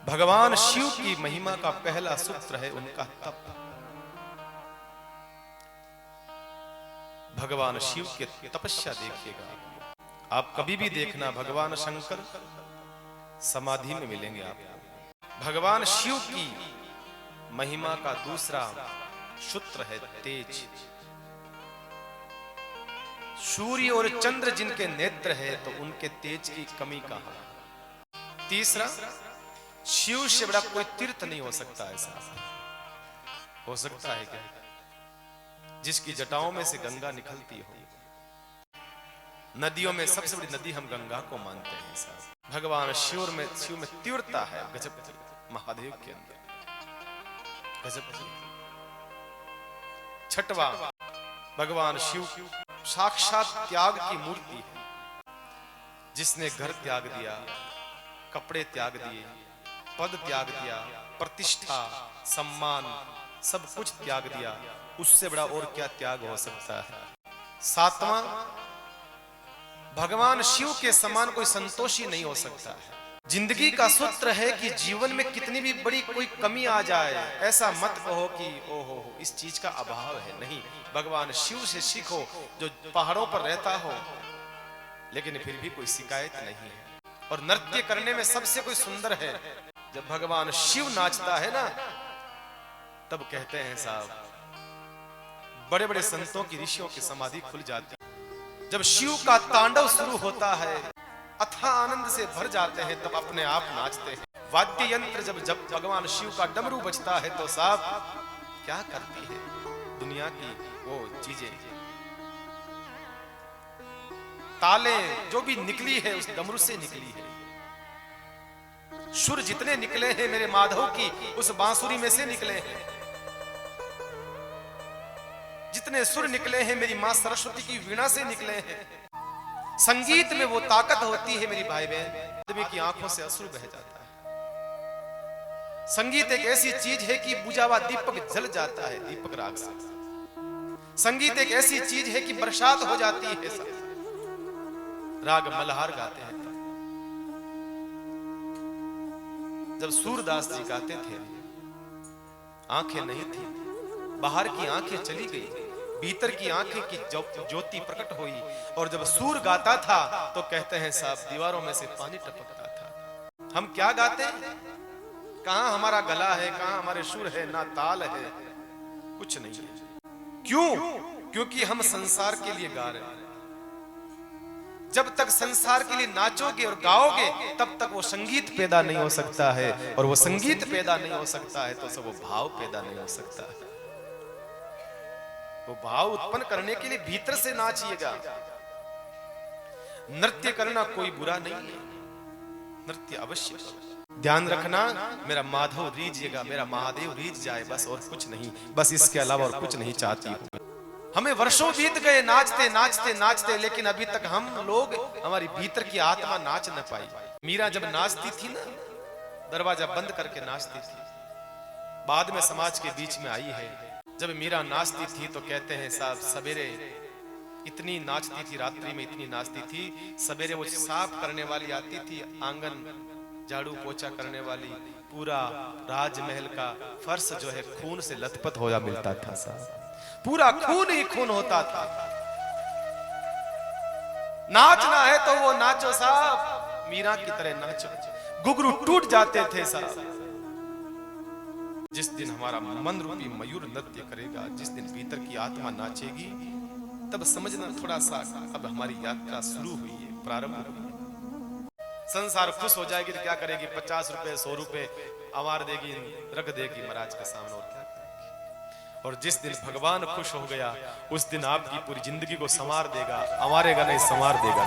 भगवान शिव की महिमा का पहला सूत्र है उनका तप। भगवान शिव के तपस्या देखिएगा आप, कभी भी देखना भगवान शंकर समाधि में मिलेंगे आपको। भगवान शिव की महिमा का दूसरा सूत्र है तेज। सूर्य और चंद्र जिनके नेत्र है तो उनके तेज की कमी कहां। तीसरा, शिव से बड़ा कोई तीर्थ नहीं हो सकता। ऐसा हो सकता है क्या जिसकी जटाओं में से गंगा निकलती हो। नदियों में सबसे बड़ी नदी हम गंगा को मानते हैं साहब। भगवान शिव में तीव्रता है गजब की। महादेव के अंदर गजब की। छठवां, भगवान शिव साक्षात त्याग की मूर्ति है। जिसने घर त्याग दिया, कपड़े त्याग दिए, पद त्याग दिया, प्रतिष्ठा, सम्मान, सब कुछ त्याग दिया, उससे बड़ा और क्या त्याग हो सकता है। सातवां, भगवान शिव के समान कोई संतोषी नहीं हो सकता है। जिंदगी का सूत्र है कि जीवन में कितनी भी बड़ी कोई कमी आ जाए, ऐसा मत कहो कि ओहो इस चीज का अभाव है। नहीं, भगवान शिव से सीखो जो पहाड़ों पर रहता हो लेकिन फिर भी कोई शिकायत नहीं है। और नृत्य करने में सबसे कोई सुंदर है जब भगवान शिव नाचता है ना, तब कहते हैं साहब बड़े बड़े संतों की, ऋषियों की समाधि खुल जाती है। जब शिव का तांडव शुरू होता है, अथाह आनंद से भर जाते हैं, तब अपने आप नाचते हैं। वाद्य यंत्र जब भगवान शिव का डमरू बजता है तो साहब क्या करती है दुनिया की वो चीजें, ताले जो भी निकली है उस डमरू से निकली है। सुर जितने निकले हैं मेरे माधव की उस बांसुरी में से निकले हैं। जितने सुर निकले हैं मेरी मां सरस्वती की वीणा से निकले हैं। संगीत में वो ताकत होती है मेरी भाई बहन, आदमी की आंखों से अश्रु बह जाता है। संगीत एक ऐसी चीज है कि बुझा हुआ दीपक जल जाता है दीपक राग से। संगीत एक ऐसी चीज है कि बरसात हो जाती है। राग मल्हार गाते हैं। जब सूरदास जी गाते थे आंखें नहीं थी, बाहर की आंखें चली गई, भीतर की आंखें की ज्योति प्रकट हुई। और जब सूर गाता था तो कहते हैं साहब दीवारों में से पानी टपकता था। हम क्या गाते हैं, कहां हमारा गला है, कहां हमारे सुर है, ना ताल है, कुछ नहीं है। क्यों? क्योंकि हम संसार के लिए गा रहे हैं। जब तक संसार के लिए नाचोगे और गाओगे तब तक वो संगीत पैदा नहीं हो सकता है, और वो संगीत पैदा नहीं हो सकता है तो सब वो भाव पैदा नहीं हो सकता है। वो भाव उत्पन्न करने के लिए भीतर से नाचिएगा। नृत्य करना कोई बुरा नहीं है, नृत्य अवश्य। ध्यान रखना मेरा माधव रीझिएगा, मेरा महादेव रीझ जाए, बस और कुछ नहीं, बस इसके अलावा और कुछ नहीं चाहती हूं। हमें वर्षों बीत गए नाचते नाचते नाचते, लेकिन अभी तक हम लोग हमारी भीतर की आत्मा नाच न पाई। मीरा जब नाचती थी ना, दरवाजा बंद करके नाचती थी, बाद में समाज के बीच में आई है। जब मीरा नाचती थी तो कहते हैं साहब सवेरे इतनी नाचती थी, रात्रि में इतनी नाचती थी, सवेरे वो साफ करने वाली आती थी, आंगन झाड़ू पोछा करने वाली, पूरा राजमहल का फर्श जो है खून से लथपथ होया मिलता था साहब, पूरा खून ही खून होता था। नाचना है तो वो नाचो साहब, मीरा की तरह नाचो। घुंघरू टूट जाते थे साहब। जिस दिन हमारा मन रूपी मयूर नृत्य करेगा, जिस दिन भीतर की आत्मा नाचेगी, तब समझना थोड़ा सा अब हमारी यात्रा शुरू हुई है, प्रारंभ हुई है। संसार खुश हो जाएगी तो क्या करेगी, 50 रुपए 100 रुपए आवार देगी, रख देगी महाराज के सामने, और क्या करेगी। और जिस दिन भगवान खुश हो गया उस दिन आपकी पूरी जिंदगी को संवार देगा, संवारेगा नहीं संवार देगा।